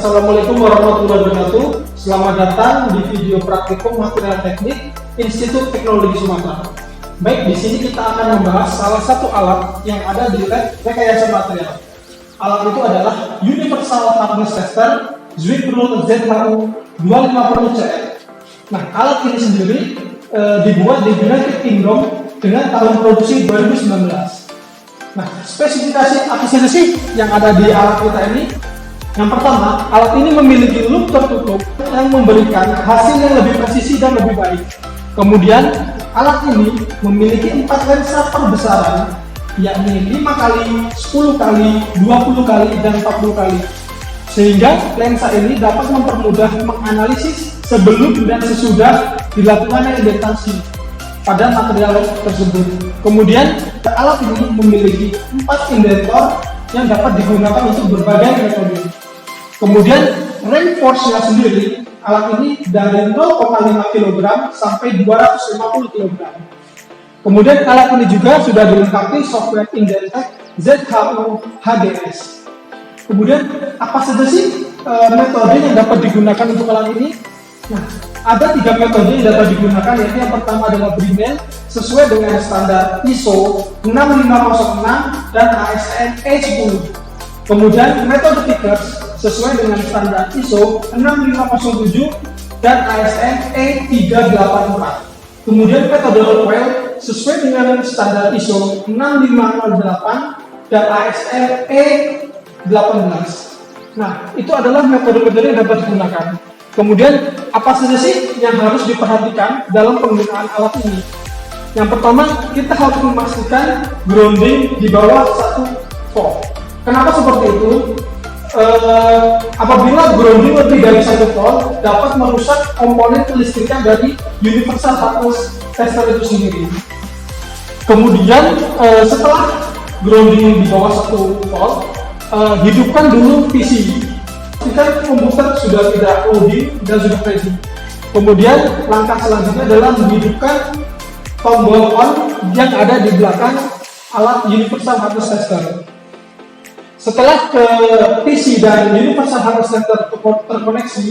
Assalamualaikum warahmatullahi wabarakatuh. Selamat datang di video praktikum material teknik Institut Teknologi Sumatera. Baik, di sini kita akan membahas salah satu alat yang ada di lab rekayasa material. Alat itu adalah Universal Hardness Tester Zwickrol ZHU 250CR. Nah, alat ini sendiri dibuat di United Kingdom dengan tahun produksi 2019. Nah, spesifikasi apa saja sih yang ada di alat kita ini? Yang pertama, alat ini memiliki loop tertutup yang memberikan hasil yang lebih presisi dan lebih baik. Kemudian, alat ini memiliki 4 lensa perbesaran, yakni 5 kali, 10 kali, 20 kali, dan 40 kali. Sehingga lensa ini dapat mempermudah menganalisis sebelum dan sesudah dilakukan indentasi pada material tersebut. Kemudian, alat ini memiliki 4 indentor yang dapat digunakan untuk berbagai metode. Kemudian, range force-nya sendiri, alat ini dari 0,5 kg sampai 250 kg. Kemudian, alat ini juga sudah dilengkapi software Indentec ZHU HDS. Kemudian, apa saja sih metode yang dapat digunakan untuk alat ini? Nah, ada 3 metode yang dapat digunakan, yaitu yang pertama adalah Brinell sesuai dengan standar ISO 6506 dan ASN E10. Kemudian metode Vickers sesuai dengan standar ISO 6507 dan ASN E384. Kemudian metode Rockwell sesuai dengan standar ISO 6508 dan ASN E18. Nah, itu adalah metode-metode yang dapat digunakan. Kemudian, apa saja sih yang harus diperhatikan dalam penggunaan alat ini? Yang pertama, kita harus memastikan grounding di bawah 1 volt. Kenapa seperti itu? Apabila grounding lebih dari 1 volt, dapat merusak komponen kelistrikan dari Universal Hardness Tester itu sendiri. Kemudian, setelah grounding di bawah 1 volt, hidupkan dulu PC. Pastikan komputer sudah tidak loading dan sudah ready. Kemudian langkah selanjutnya adalah menghidupkan tombol on yang ada di belakang alat Universal Hardness Tester. Setelah ke PC dan Universal Hardness Tester terkoneksi,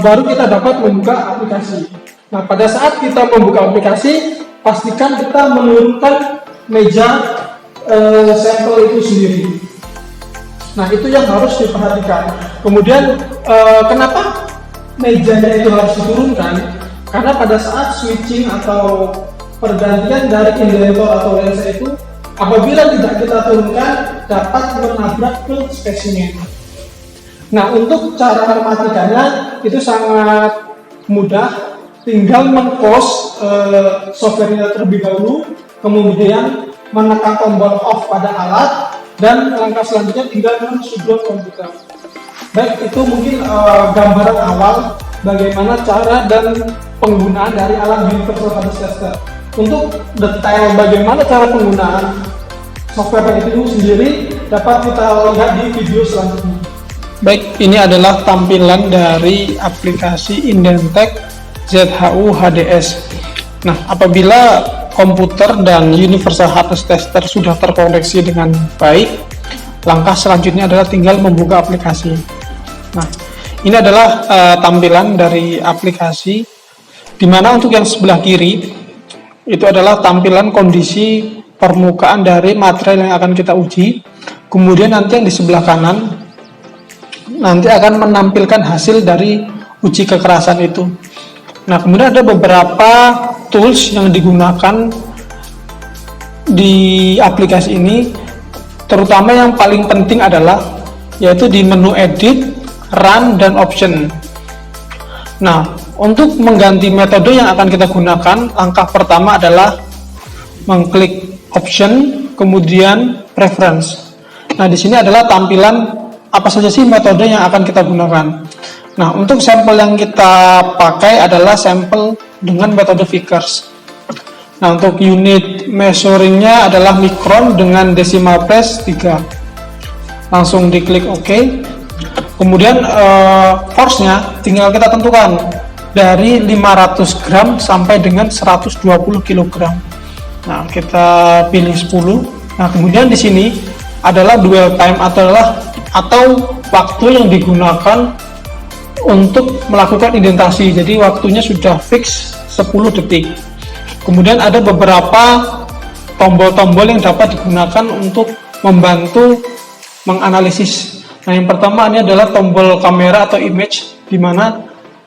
baru kita dapat membuka aplikasi. Nah, pada saat kita membuka aplikasi, pastikan kita menurunkan meja sampel itu sendiri. Nah, itu yang harus diperhatikan. Kemudian, kenapa mejanya itu harus diturunkan? Karena pada saat switching atau pergantian dari indentor atau lensa itu, apabila tidak kita turunkan, dapat menabrak ke spesimen. Nah, untuk cara mematikannya itu sangat mudah. Tinggal men-close software-nya terlebih dahulu, kemudian menekan tombol off pada alat, dan langkah selanjutnya tinggal men-shutdown komputer. Baik, itu mungkin gambaran awal bagaimana cara dan penggunaan dari alat Universal Hardness Tester. Untuk detail bagaimana cara penggunaan software itu sendiri dapat kita lihat di video selanjutnya. Baik, ini adalah tampilan dari aplikasi Indentec ZHU HDS. Nah, apabila komputer dan Universal Hardness Tester sudah terkoneksi dengan baik, langkah selanjutnya adalah tinggal membuka aplikasi. Nah, ini adalah tampilan dari aplikasi, di mana untuk yang sebelah kiri itu adalah tampilan kondisi permukaan dari material yang akan kita uji. Kemudian nanti yang di sebelah kanan nanti akan menampilkan hasil dari uji kekerasan itu. Nah, kemudian ada beberapa tools yang digunakan di aplikasi ini, terutama yang paling penting adalah yaitu di menu edit, run, dan option. Nah, untuk mengganti metode yang akan kita gunakan, langkah pertama adalah mengklik option, kemudian preference. Nah, di sini adalah tampilan apa saja sih metode yang akan kita gunakan. Nah, untuk sampel yang kita pakai adalah sampel dengan metode Vickers. Nah, untuk unit measuringnya adalah mikron dengan decimal place 3. Langsung diklik OK. Kemudian force-nya tinggal kita tentukan dari 500 gram sampai dengan 120 kg. Nah, kita pilih 10. Nah, kemudian di sini adalah dwell time atau waktu yang digunakan untuk melakukan indentasi. Jadi waktunya sudah fix 10 detik. Kemudian ada beberapa tombol-tombol yang dapat digunakan untuk membantu menganalisis. Nah, yang pertama ini adalah tombol kamera atau image, di mana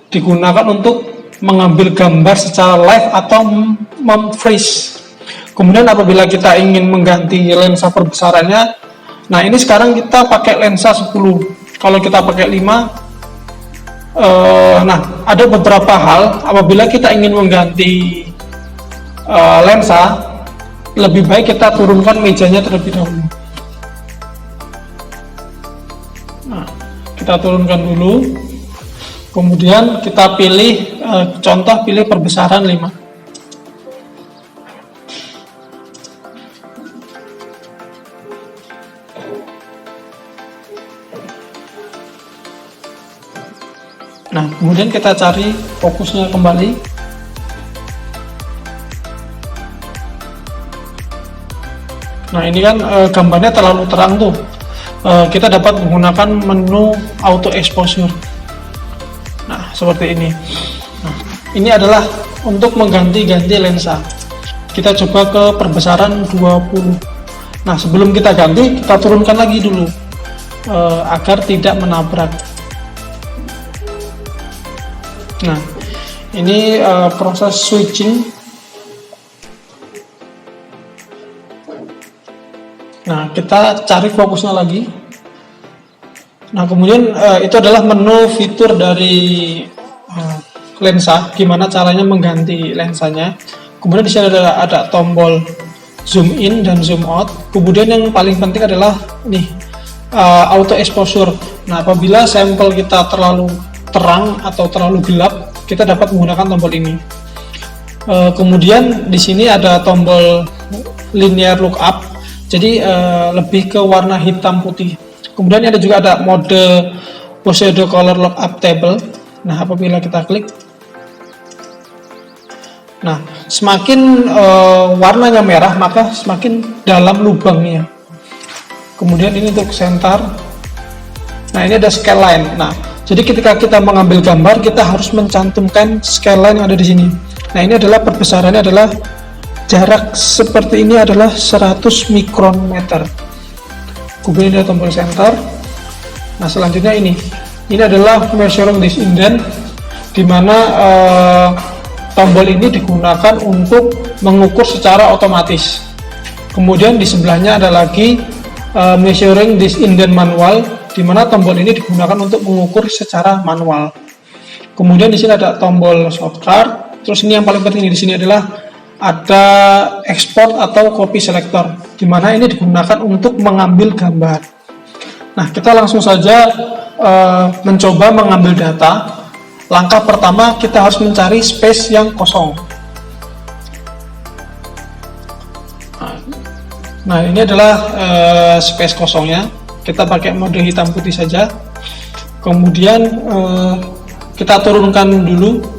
digunakan untuk mengambil gambar secara live atau memfreeze. Kemudian apabila kita ingin mengganti lensa perbesarannya, nah ini sekarang kita pakai lensa 10. Kalau kita pakai 5, nah ada beberapa hal apabila kita ingin mengganti lensa, lebih baik kita turunkan mejanya terlebih dahulu. Nah, kita turunkan dulu, kemudian kita pilih contoh, pilih perbesaran 5. Nah, kemudian kita cari fokusnya kembali. Nah, ini kan gambarnya terlalu terang tuh. Kita dapat menggunakan menu auto exposure. Nah, seperti ini. Nah, ini adalah untuk mengganti-ganti lensa. Kita coba ke perbesaran 20. Nah, sebelum kita ganti, kita turunkan lagi dulu agar tidak menabrak. Nah, ini proses switching. Nah, kita cari fokusnya lagi. Nah, kemudian itu adalah menu fitur dari lensa, gimana caranya mengganti lensanya. Kemudian di sini ada tombol zoom in dan zoom out. Kemudian yang paling penting adalah nih auto exposure. Nah, apabila sampel kita terlalu terang atau terlalu gelap, kita dapat menggunakan tombol ini. Kemudian di sini ada tombol linear lookup. Jadi lebih ke warna hitam putih. Kemudian ada juga ada mode pseudo color lookup table. Nah, apabila kita klik, nah semakin warnanya merah maka semakin dalam lubangnya. Kemudian ini untuk center. Nah, ini ada scale line. Nah, jadi ketika kita mengambil gambar, kita harus mencantumkan scale line yang ada di sini. Nah, ini adalah perbesarannya adalah jarak seperti ini adalah 100 mikrometer. Kemudian ada tombol center. Nah, selanjutnya ini adalah measuring this indent, di mana tombol ini digunakan untuk mengukur secara otomatis. Kemudian di sebelahnya ada lagi measuring this indent manual, di mana tombol ini digunakan untuk mengukur secara manual. Kemudian di sini ada tombol shortcut. Terus ini yang paling penting di sini adalah ada export atau copy selector, di mana ini digunakan untuk mengambil gambar. Nah, kita langsung saja mencoba mengambil data. Langkah pertama, kita harus mencari space yang kosong. Nah, ini adalah space kosongnya. Kita pakai mode hitam putih saja. Kemudian kita turunkan dulu.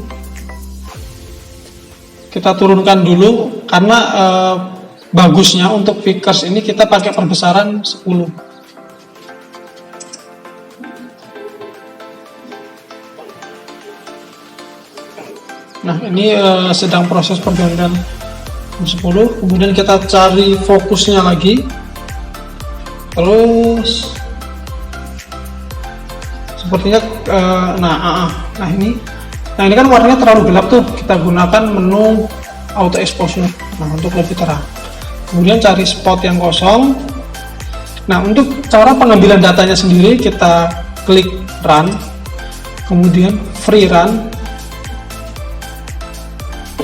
Karena bagusnya untuk figures ini kita pakai perbesaran 10. Nah, ini sedang proses pergantian 10. Kemudian kita cari fokusnya lagi. Terus sepertinya nah ini kan warnanya terlalu gelap tuh, kita gunakan menu auto exposure. Nah, untuk lebih terang. Kemudian cari spot yang kosong. Nah, untuk cara pengambilan datanya sendiri, kita klik run, kemudian free run.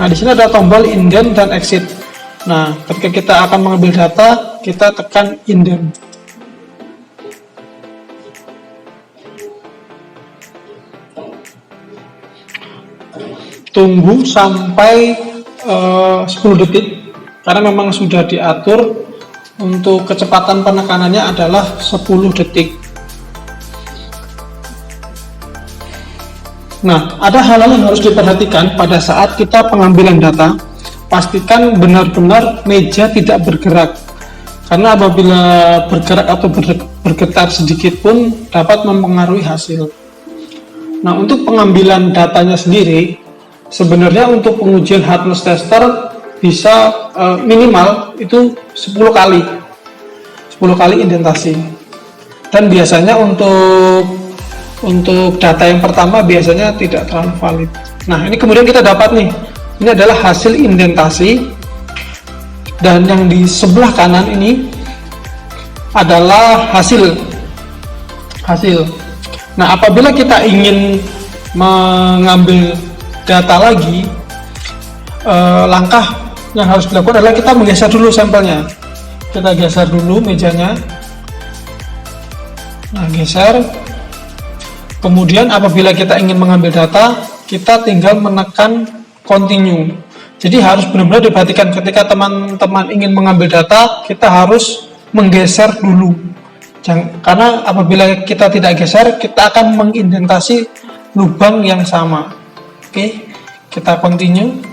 Nah, di sini ada tombol indent dan exit. Nah, ketika kita akan mengambil data, kita tekan indent. Tunggu sampai 10 detik, karena memang sudah diatur untuk kecepatan penekanannya adalah 10 detik. Nah, ada hal-hal yang harus diperhatikan pada saat kita pengambilan data. Pastikan benar-benar meja tidak bergerak. karena apabila bergerak atau bergetar sedikit pun dapat mempengaruhi hasil. Nah, untuk pengambilan datanya sendiri, sebenarnya untuk pengujian hardness tester bisa minimal itu 10 kali indentasi. Dan biasanya untuk data yang pertama biasanya tidak terlalu valid. Nah, ini kemudian kita dapat nih, ini adalah hasil indentasi, dan yang di sebelah kanan ini adalah hasil. Nah, apabila kita ingin mengambil data lagi, langkah yang harus dilakukan adalah kita menggeser dulu sampelnya. Kita geser dulu mejanya. Nah, geser. Kemudian apabila kita ingin mengambil data, kita tinggal menekan continue. Jadi harus benar-benar diperhatikan ketika teman-teman ingin mengambil data, kita harus menggeser dulu. Karena apabila kita tidak geser, kita akan mengindentasi lubang yang sama. Oke, kita continue.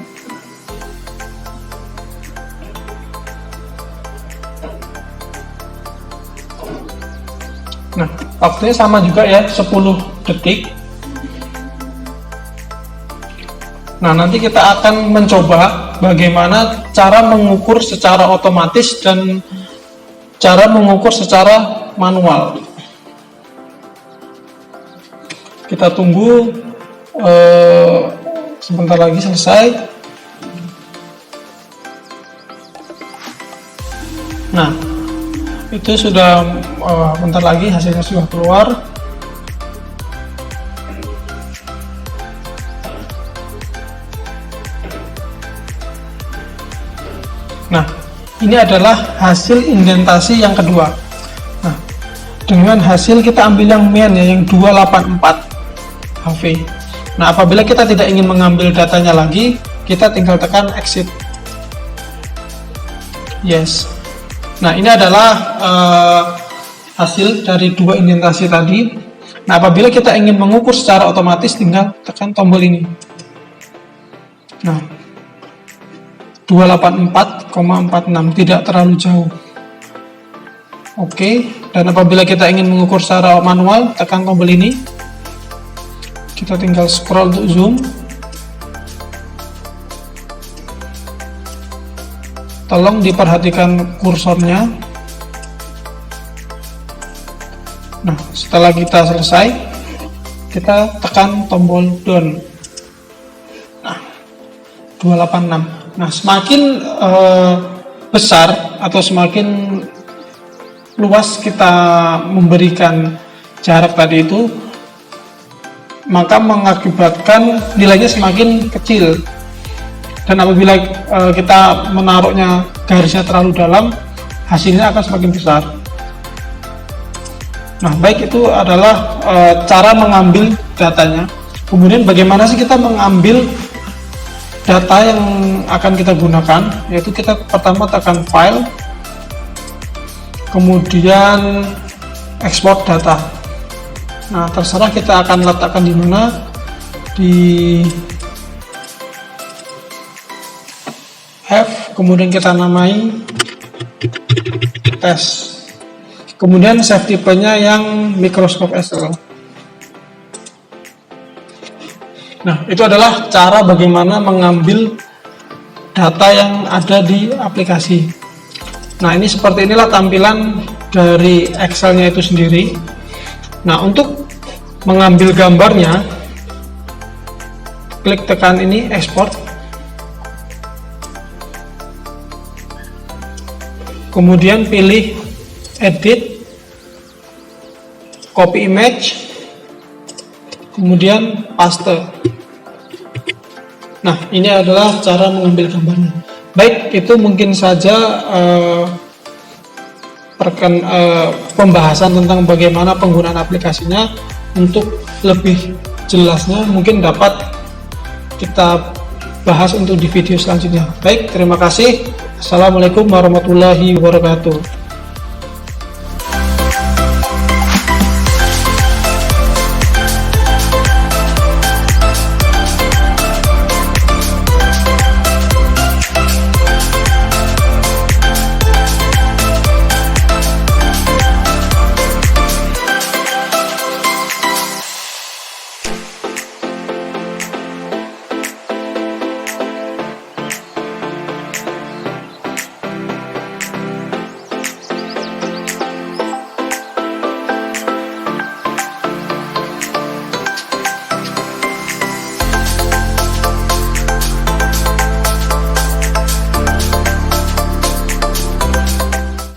Nah, waktunya sama juga ya, 10 detik. Nah, nanti kita akan mencoba bagaimana cara mengukur secara otomatis dan cara mengukur secara manual. Kita tunggu sebentar lagi selesai. Nah, itu sudah bentar lagi hasilnya sudah keluar. Nah, ini adalah hasil indentasi yang kedua. Nah, dengan hasil kita ambil yang main ya, yang 284 HV. Nah, apabila kita tidak ingin mengambil datanya lagi, kita tinggal tekan exit. Yes. Nah, ini adalah hasil dari dua indentasi tadi. Nah, apabila kita ingin mengukur secara otomatis, tinggal tekan tombol ini. Nah, 284,46, tidak terlalu jauh. Oke, dan apabila kita ingin mengukur secara manual, tekan tombol ini. Kita tinggal scroll untuk zoom. Tolong diperhatikan kursornya. Nah, setelah kita selesai, kita tekan tombol done. Nah, 286. Nah, semakin besar atau semakin luas kita memberikan jarak tadi itu, maka mengakibatkan nilainya semakin kecil. Dan apabila kita menaruhnya garisnya terlalu dalam, hasilnya akan semakin besar. Nah, baik, itu adalah cara mengambil datanya. Kemudian bagaimana sih kita mengambil data yang akan kita gunakan, yaitu kita pertama tekan file, kemudian export data. Nah, terserah kita akan letakkan di mana, di F, kemudian kita namai test, kemudian save tipenya yang Microsoft SQL. Nah, itu adalah cara bagaimana mengambil data yang ada di aplikasi. Nah, ini seperti inilah tampilan dari Excel-nya itu sendiri. Nah, untuk mengambil gambarnya, klik tekan ini, export. Kemudian pilih edit, copy image, kemudian paste. Nah, ini adalah cara mengambil gambarnya. Baik, itu mungkin saja pembahasan tentang bagaimana penggunaan aplikasinya. Untuk lebih jelasnya mungkin dapat kita bahas untuk di video selanjutnya. Baik, terima kasih. Assalamualaikum warahmatullahi wabarakatuh.